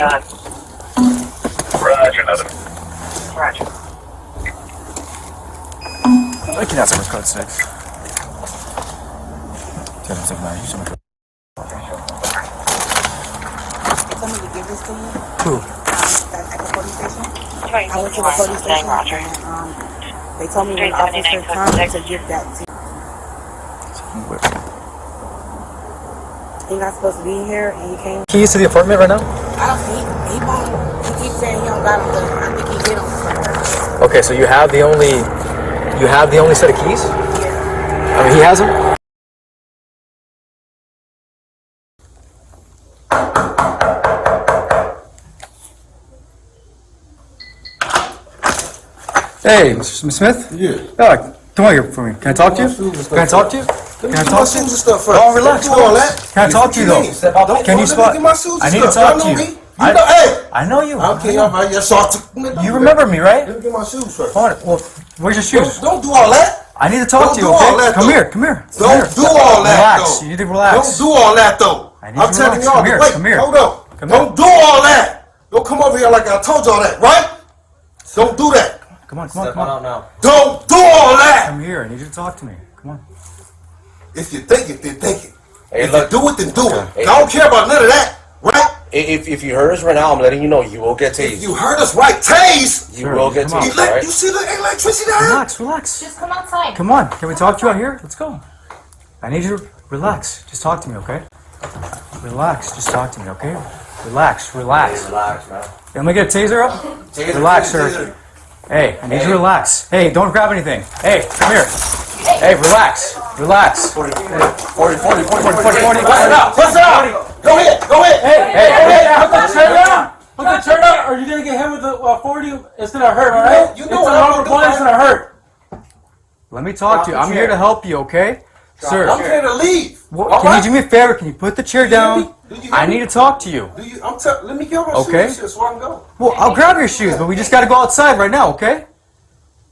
ahead. Roger, nothing. Roger. I can answer with code 6. Somebody to give this to you? Who? At the police station? I went to the 379 police station Roger. and they told me when Officer Thomas to give that to you. He's not supposed to be here and he came. Keys to the apartment right now? I don't he bought him. He keeps saying he don't got him, but I think he did him somewhere. Okay, so you have the only set of keys? Yeah. I mean, he has them? Hey, Mr. Smith? Yeah. Come on here for me. Can I talk to you? Can I talk to you? Can I talk to you? Oh, relax. Don't do all that. Can I talk to you though? Can you spot? I need to talk to you. I know you. Okay, You remember me, right? Let me get my shoes first. Hold on. Well, where's your shoes? Don't do all that. I need to talk to you, Don't do all okay? that, Come though. here, come here. Don't do all that, Relax. though. You need to relax. Don't do all that, though. I need I'm to telling relax. y'all Come to here, wait. come here. Hold up. Come Don't do all that. Don't come over here like I told y'all that, right? Don't do that. Come on, come on. now. Don't do all that. Come here. I need you to talk to me. Come on. If you think it, then think it. Hey, If look. you do it, then do it. Hey. I don't care about none of that, right? If you heard us right now, I'm letting you know you will get If tased. you heard us right, tase. You will get come on. tased, alright? You see the electricity down here? Relax, relax. Just come outside. Come on. Can we talk to you out here? Let's go. I need you to relax. Just talk to me, okay? Relax. Just talk to me, okay? Relax, relax. Relax, man. Let me get a taser up. Taser, Relax, taser, sir. taser. Hey, I need you to relax. Hey, don't grab anything. Hey, come here. Hey, relax. Relax. 40. What's up? What's up? Go ahead. Go ahead. Hey, Put the chair down! Put the chair down, or you're gonna get hit with the 40. It's gonna hurt, alright? You know It's what a I'm rubber gonna bullet, do, it's gonna hurt. let me talk to you. I'm here to help you, okay? Sir, I'm here to leave. well, can you do me a favor? Can you put the chair down? I need to talk to you. Let me get my Okay. shoes so I can go. Well, I'll grab your shoes, but we just got to go outside right now, okay?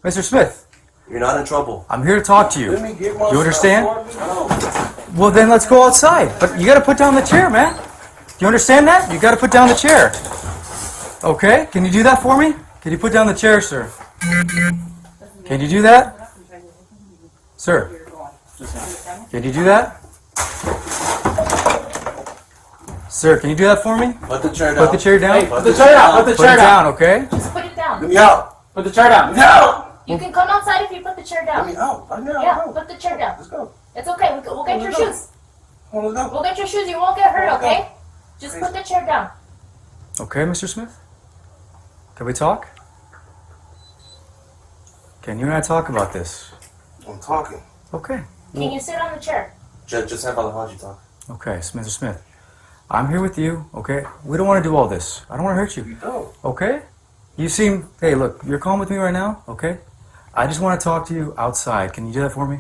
Mr. Smith, You're not in trouble. I'm here to talk to you. Let me get my You understand? stuff. Well, then let's go outside. But you got to put down the chair, man. Do you understand that? You got to put down the chair. Okay? Can you do that for me? Can you put down the chair, sir? Can you do that? Sir? Can you do that? Sir, can you do that for me? Put the chair down. Put the chair down. Put the chair down, put the Put chair it down. down, okay? Just put it down. Let me out. Put the chair down. No. You can come outside if you put the chair Let down. me out. Right now. Yeah, Go. put the chair down. Let's go. It's okay. We'll get your Let's go. shoes. Come on, let's go. We'll get your shoes. You won't get hurt, okay? Just put the chair down. Okay, Mr. Smith? Can we talk? Can you and I talk about this? I'm talking. Okay. Can you sit on the chair? Just have how you talk. Okay, Mr. Smith. I'm here with you, okay? We don't want to do all this. I don't want to hurt you. No. Okay? You seem, hey, look, you're calm with me right now, okay? I just want to talk to you outside. Can you do that for me?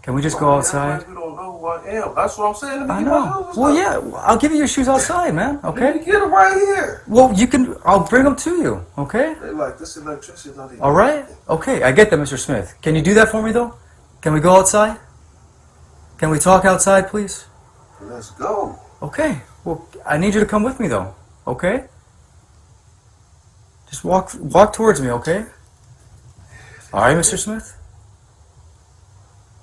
Can we just go outside? We don't know who I am. That's what I'm saying. Let me I get my know. shoes. Well, yeah, I'll give you your shoes outside, man, Let okay? me get them right here. Well, you can, I'll bring them to you, okay? They like this electricity. Not even All right? Okay, I get that, Mr. Smith. Can you do that for me, though? Can we go outside? Can we talk outside, please? Let's go. Okay. Well, I need you to come with me, though. Okay? Just walk towards me, okay? All right, Mr. Smith?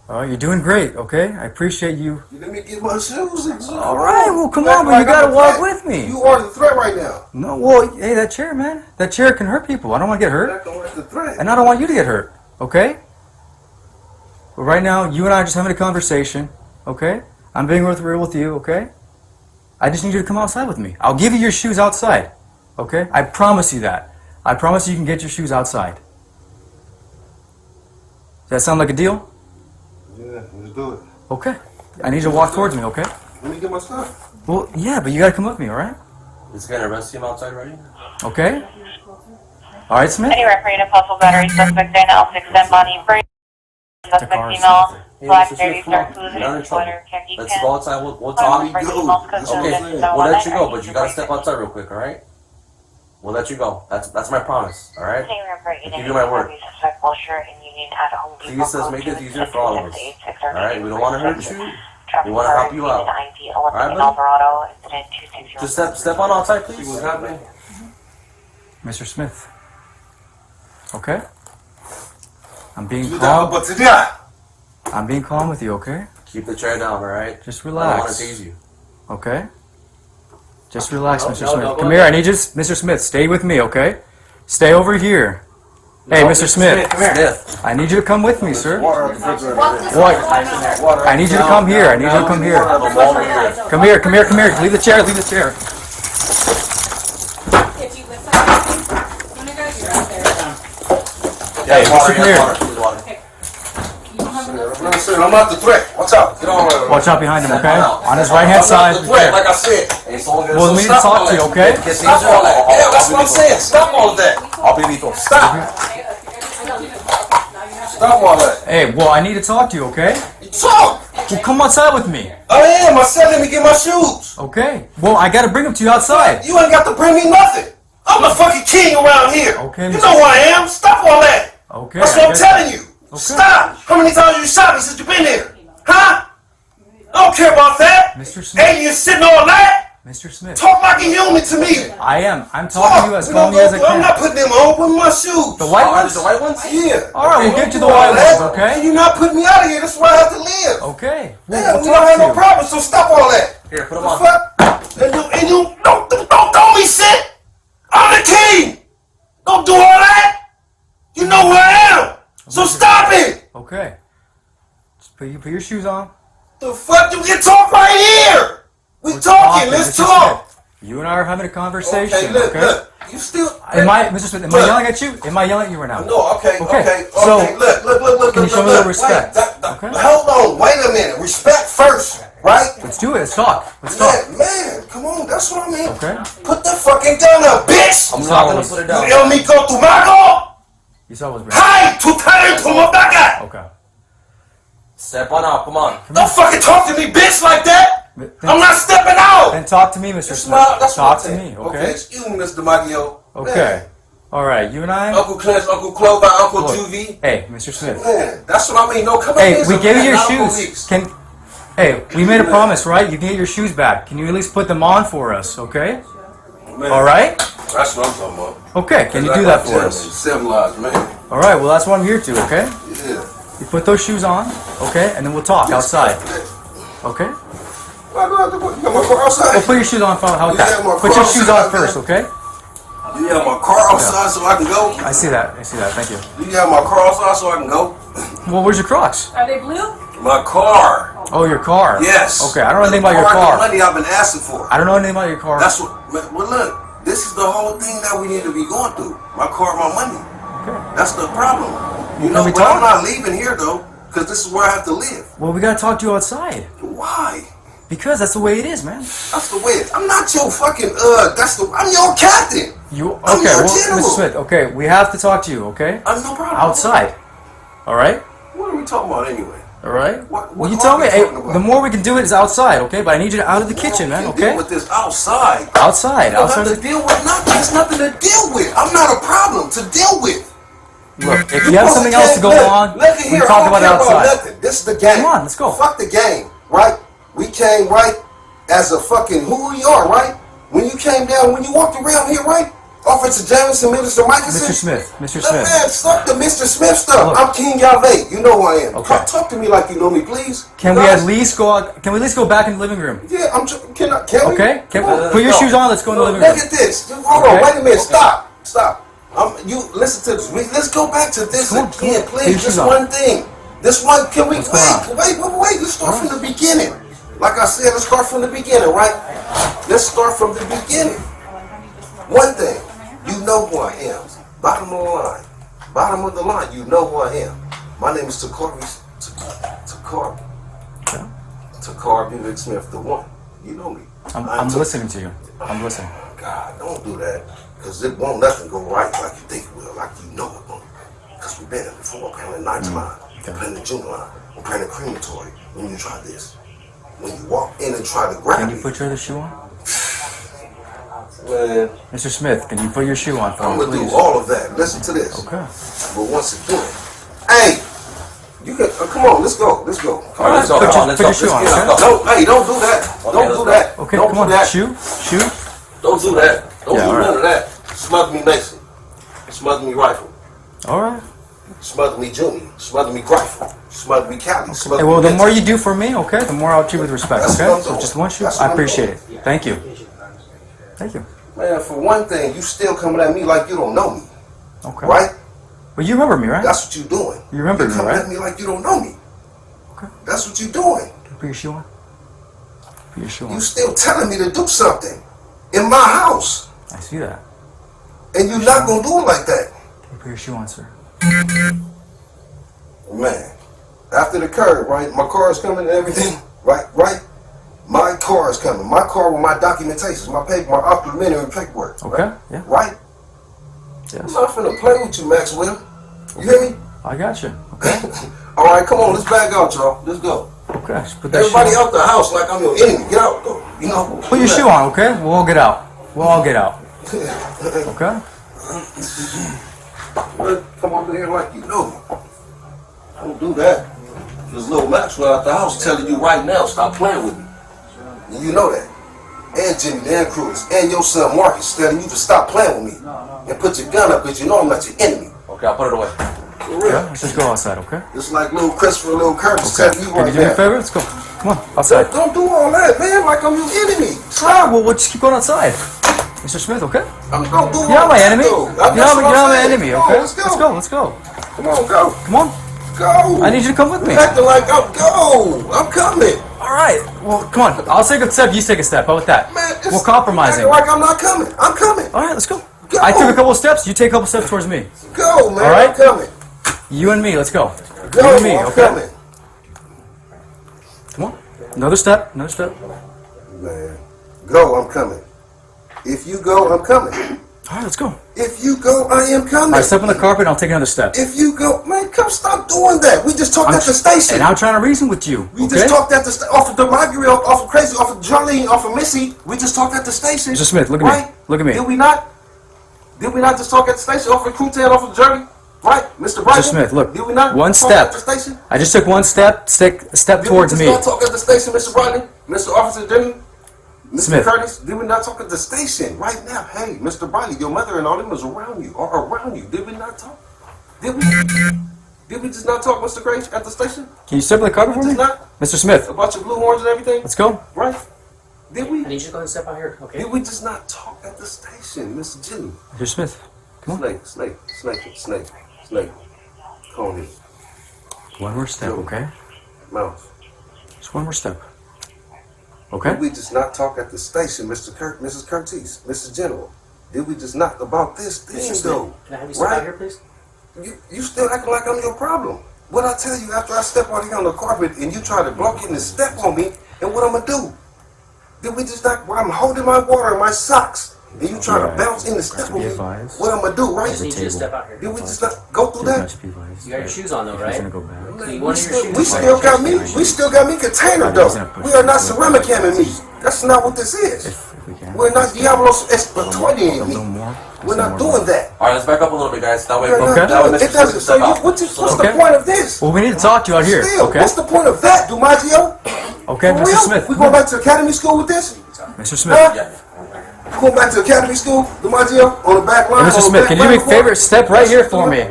All right, you're doing great, okay? I appreciate you. Let me get my shoes. All right, well, come on, but you gotta walk with me. You are the threat right now. No, well, hey, that chair, man. That chair can hurt people. I don't want to get hurt. That don't the threat. And I don't want you to get hurt, okay? But right now, you and I are just having a conversation, okay? I'm being real with you, okay? I just need you to come outside with me. I'll give you your shoes outside, okay? I promise you that. I promise you can get your shoes outside. Does that sound like a deal? Yeah, let's do it. Okay. I need you to walk towards me, okay? Let me get my stuff. Well, yeah, but you gotta come with me, all right? It's gonna arrest him outside, right? Okay? All right, Smith? Any referee to possible battery suspect Dana L6 body free. Suspect Takar female. Smith. Black Mr. 30 Smith, star come on. You're not in cruiser. trouble. Candy Let's go outside. We'll talk. Okay, we'll let you go, but you gotta step outside real quick, all right? We'll let you go. That's my promise, all right? I give you my word. Please, let's make this easier for all of us. All right, we don't want to hurt you. Traffic We wanna help you Sergeant out. ID 11 Alright, buddy? Alvarado, incident 260. Just step on outside, please. What's happening? Mr. Smith. Okay? I'm being You calm. but today. I'm being calm with you, okay? Keep the chair down, alright? Just I don't want relax. to tease you. Okay? Just relax, No, Mr. no, Smith. no, Come go here, I ahead. need you, Mr. Smith, stay with me, okay? Stay over here. Hey, No, Mr. Smith. Come here. Smith. I need you to come with me, sir. Walk this What? way. I need you to come here. I need you to come here. Come here, come here, come here. Leave the chair, leave the chair. Hey, Water, Mr. Clear. water, please, water. Listen, I'm not the threat. Watch out. Get on there. Watch out behind him, okay? On his right hand I'm side. not the threat, like I said. Hey, someone get Well, we need to talk to you, okay? Stop all that. Yeah, that's what I'm saying. Stop all of that. I'll be lethal. Stop. Stop all that. Hey, well, I need to talk to you, okay? Talk. Well, come outside with me, I am. I said let me get my shoes. okay? Well, I gotta bring them to you outside. You ain't got to bring me nothing. I'm the fucking king around here. Okay, You Mr. know who I am. Stop all that. Okay. That's I what I'm guess- telling you. Okay. Stop. How many times you shot me since you been here? Huh? I don't care about that. Mr. Smith. Aliens sitting on that. Mr. Smith. Talk like a human to me. I am. I'm talking to you as We gonna calmly as I go- I'm not can. putting them on. Put my shoes. The white ones? The white ones? Yeah. All right, we'll get to the All white that. ones, okay? You not putting me out of here. That's where I have to live. Okay. Yeah, We'll we don't have no talk to you. problem. So stop all that. Here, put them The on. fuck? And you don't throw me shit. I'm the king. Don't do all that. You know who I am. So stop it. Okay. Just put your shoes on. The fuck? You can talk right here. We talking. Let's Mr. talk. Smith. You and I are having a conversation, Okay, look, okay? look. You still. Mr. Smith, am I yelling at you? Am I yelling at you right now? No, okay, Okay, okay, so, okay. Look. can you show me a little respect? Okay. Hold on, wait a minute. Respect first, right? Let's do it. Let's talk. Let's talk. Man, come on, that's what I mean. Okay. Put the fucking gun up, bitch! I'm not gonna put it You down. help me go to my door? You saw what's Hi, to time to my back. Okay. Step on out, come on. Don't fucking talk to me, bitch, like that. I'm not stepping out. Then talk to me, Mr. That's Smith. what Talk I'm to saying. me, Okay, okay? excuse me, Mr. Maggio. Okay. All right, you and I. Uncle Clarence, Uncle Clover, Uncle Look. Juvie. Hey, Mr. Smith. Man, that's what I mean. No, come Hey, on. we gave you your shoes. Hey, we made a promise, right? You can get your shoes back. Can you at least put them on for us, okay? All right? That's what I'm talking about. Okay, can you do that for us? Civilized, man. All right, well, that's what I'm here to, okay? Yeah. You put those shoes on, okay? And then we'll talk outside, okay? Why do I have to put, you got my car outside? Well, put your shoes on. How about Yeah, that? my Put your car shoes outside, on first, okay? You have my car outside so I can go? I see that. I see that. Thank you. You have my car outside so I can go? Well, where's your Crocs? Are they blue? My car. Oh, your car. Yes. Okay, I don't know anything about your The car. money I've been asking for. I don't know anything about your car. That's what. Well, look. This is the whole thing that we need to be going through. My car, my money. Okay. That's the problem. You Can know, we but talk? I'm not leaving here though, because this is where I have to live. Well, we gotta talk to you outside Why? because that's the way it is, man. That's the way it is. I'm not your fucking I'm your captain. You I'm okay? your Well, general. Mr. Smith. Okay, we have to talk to you. Okay, I'm no problem. outside. All right. What are we talking about anyway? All right. What Well, you are tell we me. Hey, talking about? the more we can do it is outside. Okay, but I need you out of the kitchen, man. We can Okay. deal with this outside. Outside. There's Outside. nothing Of to deal with. Nothing. There's nothing to deal with. I'm not a problem to deal with. Look, if you have something else to go on, look we here, can talk I don't about it care outside. nothing. This is the game. Come on, let's go. Fuck the game, right? We came right as a fucking who we are, right? When you came down, when you walked around here, right? Officer Jamison, Minister Michelson. Mr. Smith. Mr. Look, Smith. man, stop the Mr. Smith stuff. Look. I'm King Yahweh. You know who I am. Okay. Talk to me like you know me, please. Can You we guys- at least go out? Can we at least go back in the living room? Yeah, can we? Okay. Can Come on, put your let's shoes go. on. Let's go in the living Look room. at this. Hold on, Okay. wait a minute. Stop. You listen to this. Let's go back to this Come on, come again, on. please. Put your Just shoes on. one thing. This one. Can we What's going wait? Let's start from the beginning. Like I said, let's start from the beginning, right? Let's start from the beginning. One thing. You know who I am. Bottom of the line. Bottom of the line. You know who I am. My name is Takar Buick Smith, the one. You know me. I'm listening to you. I'm listening. God, don't do that. Because it won't nothing go right like you think it will, like you know it won't. Because we've been there before. We're playing the ninth line. We're playing the junior line. We're playing the crematory. When you try this. When you walk in and try to grab Can you me. put your other shoe on? Man, Mr. Smith, can you put your shoe on for I'm me, going to please? do all of that. Listen to this. Okay. But once again, hey, You can come on. Let's go. Let's go. Come on, Let's go. Put Come on, your let's go. shoe on, Let's okay? go. Don't, hey, don't do that. Don't do that. Okay, don't come do on. that. Shoe. Don't do that. Don't Yeah, do all right. none of that. Smother me Mason. Smother me Rifle. All right. Smother me Junior. Smother me Rifle. Smother me Cali. Smother Hey, me well, the Benton. more you do for me, okay, the more I'll treat with respect, That's okay? what I'm So doing. just one shoe. That's what I I'm appreciate doing. it. Thank you. Thank you. Man, for one thing, you still coming at me like you don't know me, Okay. right? Well, you remember me, right? That's what you doing. You remember you me, coming right? at me like you don't know me. Okay. That's what you doing. Put your shoe on. Put your shoe on. You still telling me to do something in my house, I see that. and you're not gonna do it like that. Put your shoe on, sir. Man, after the curve, right? My car is coming and everything, right? My car is coming. My car with my documentation, my paper, my documentary paperwork. Okay? Yeah. Right? I'm Yes. not finna play with you, Maxwell. You hear me? I got you. All right, come on, let's back out, y'all. Let's go. Okay. Just put that Everybody shoe on. out the house like I'm your enemy. Get out, though. You know? Put your shoe on, okay? We'll all get out. We'll all get out. Okay? Come over here like you know me. Don't do that. There's little Maxwell out the house telling you right now, stop playing with me. And you know that. And Jimmy and Cruz and your son Marcus telling you to stop playing with me. And put your gun up because you know I'm not your enemy. Okay, I'll put it away. For real. Yeah, let's just go outside, okay? It's like little Christopher, little Curtis Okay. telling you Can you right do me a now. favor? Let's go. Come on, outside. Don't do all that, man, like I'm your enemy. Ah, well, we'll just keep going outside. Mr. Smith, okay? Don't do all You're not my that, enemy. though. You're That's not what you're I'm not my saying. enemy, Come on, okay? let's go. Let's go, let's go. Come on, go. Come on. Go. I need you to come with me. Acting like I'm go. I'm coming. All right. Well, come on. I'll take a step. You take a step. How about that? Man, We're compromising. acting like I'm not coming. I'm coming. All right, let's go. Go. I took a couple of steps. You take a couple steps towards me. Go, man. All right. I'm coming. You and me. Let's go. Go, You and me. I'm Okay. coming. Come on. Another step. Another step. Man, go, I'm coming. If you go, I'm coming. All right, let's go. All If you go, I am coming. right, step on the carpet. And I'll take another step. If you go, man, come stop doing that. We just talked at the station. And I'm trying to reason with you. We Okay? just talked at the off of the Marguerite, off of Crazy, off of Jolene, off of Missy. We just talked at the station. Mr. Smith, look at me. right? Look at me. Did we not? Did we not just talk at the station off of Crutan, off of Journey? Right, Mr. Brighton? Smith, look. Did we not One talk step. at the station? I just took one step. Step Did towards we me. just not talk at the station, Mr. Brighton? Mr. Officer Denny? Mr. Smith. Curtis? Did we not talk at the station right now? Hey, Mr. Brighton, your mother and all them was around you, or around you. Did we not talk? Did we? Did we just not talk, Mr. Grange, at the station? Can you step on the carpet for me? Just not? Mr. Smith, About your blue horns and everything? let's go. Right? Did we? I need you to go and step out here, okay? Did we just not talk at the station, Mr. Jimmy? Mr. Smith, come on. Snake. Come on here. One more step, okay? Mouse. Just one more step. Okay? Did we just not talk at the station, Mrs. Curtis, Mrs. General? Did we just not about this thing, Mr. though? Smith, can I have you step out here, please? You still acting like I'm your problem. What I tell you after I step out here on the carpet and you try to block it and step on me, and what I'm gonna do? Did we just not? While I'm holding my water and my socks, and you try to Yeah. bounce in and step on me? advised. What I'm gonna do, I right? just need you to step out here. Did we just not go through that? You got your shoes on though, right? Go back. So you We want your still, shoes we on. still got me. We still got me container though. We are not ceramic camming me. That's not what this is. If we can. We're not Diablos Esplatoidian A me. little more. We're not doing that. All right, let's back up a little bit, guys. That way, We're Okay. not that way, doing Mr. it. Doesn't. Smith So can step out. what's Okay. the point of this? Well, we need to talk to you out here, Still, okay? what's the point of that, DiMaggio? Okay, For Mr. real? Smith. We going back to academy school with this? Mr. Smith. Huh? Yeah. We going back to academy school, DiMaggio, on the back line? Hey, Mr. on the Smith, back can you do me a line? favor? Step right here for me.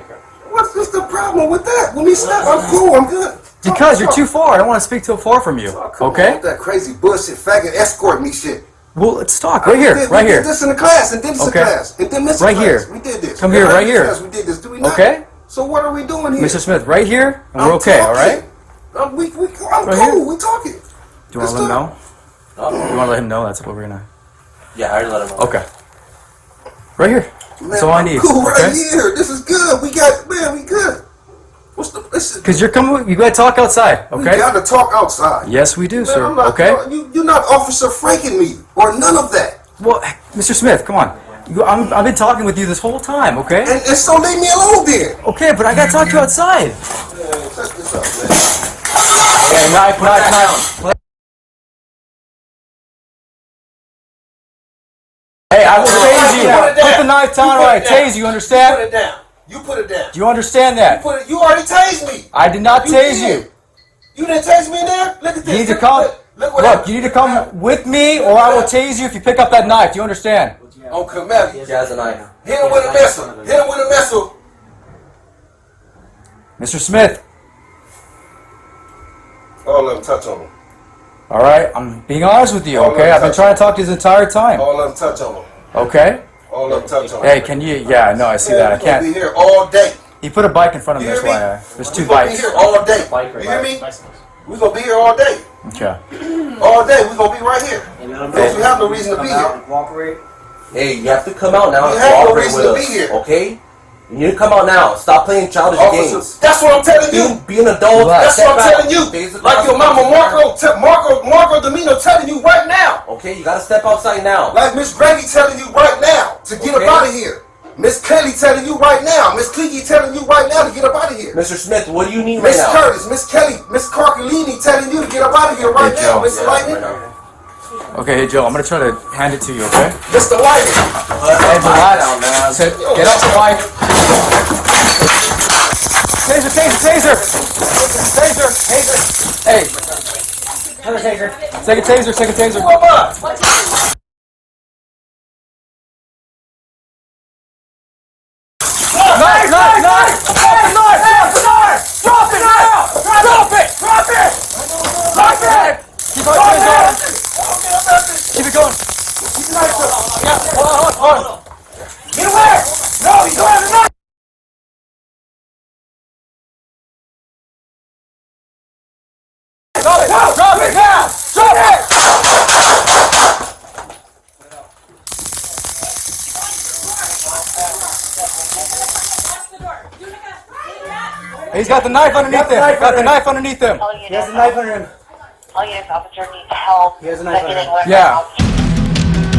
What's the problem with that? When we step, I'm cool, I'm good. Because you're too far. I don't want to speak too far from you. Oh, come on Okay? with that crazy bullshit, faggot, escort me shit. Well, let's talk. Right here. We Right did here. this in the class, and did this Okay. in class, and then this Right class. here. We did this. Come here, In right here. class, we did this. Do we not? Okay? So what are we doing here? Mr. Smith, right here, and I'm we're okay, all talking. right? I'm Right cool. here? We talking. Do you want to let him know? You want to let him know that's what we're going to... Yeah, I already let him know. Okay. Right here. That's all I need. Cool, right Okay? here. This is good. We good. What's the? Listen. Because you're coming... You got to talk outside, We okay? got to talk outside. Yes, we do, Man, sir. I'm not, Okay? You're not Officer Franking me or none of that. Well, Mr. Smith, come on. I've been talking with you this whole time, okay? And so leave me alone then. Okay, but I got to talk to you outside. Man, check this out, man. Hey, knife. Hey, I will tase you. Put the knife down or I tase you, understand? Put it down. You put it down. Do you understand that? You already tased me. I did not tase did. you. You didn't tase me in there? Look at this. You need to come. Look, you need to come with me, or I will tase you if you pick up that knife. Do you understand? On Comelli. He has a knife. Hit him with a missile. Hit him with a missile. Mr. Smith. All of them touch on him. All right, I'm being honest with you. All Okay, right, I've been touch trying to talk to you this entire time. All of them touch on him. Okay. All of them touch on him. Hey, can you? Yeah, no, I see that. I We're gonna be can't. here all day. He put a bike in front of me. You That's hear me? why there's two We're gonna be bikes. here all day. Bike, You hear me? Bicycles. We're gonna be here all day. Okay. All day. We're gonna be right here. Because we have no reason to be here. Cooperate. Hey, you have to come out now You and have no cooperate reason with to be us. here. Okay? You need to come out now. Stop playing childish games. Officers, that's what I'm telling you. Be an adult. Relax. That's what I'm Step telling you. out. Face the Like your mama Marco Domino telling you right now. Okay, you gotta step outside now. Like Miss Grady telling you right now to get Okay. up out of here. Miss Kelly telling you right now. Miss Clicky telling you right now to get up out of here. Mr. Smith, what do you need right Miss now? Curtis, Miss Kelly, Miss Carcolini telling you to get up out of here right Hey, now. Joe. Mr. Lightning, Okay, hey Joe, I'm gonna try to hand it to you. Okay. Mr. Lightning. Hey, relax. Sit. Get off the bike. Taser, taser, taser. Taser, taser. Hey. Another taser. Second taser, second taser. Who am I? Knife, knife, knife! Knife, knife, knife! Drop it now! Drop it! Drop it! Drop it! Keep on going. Keep it going. Keep the knife up. Yeah, hold on. Get away! No, he's going to knife! Drop it! Drop it now! Drop it! He's got the knife underneath him. Got the knife underneath him. All He has a knife under him. All units, officer needs help. He has a knife on getting him. whatever Yeah. help.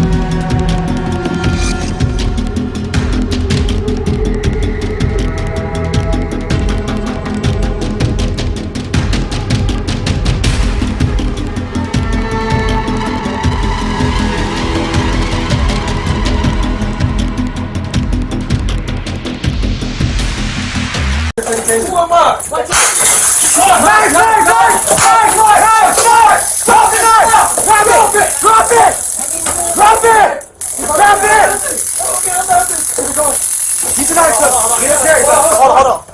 Who am I? Knife, knife, knife! Knife, knife, knife! Drop the knife! Drop it! Drop it! Drop it! Drop it! Keep the knife up. Get up there. Hold on.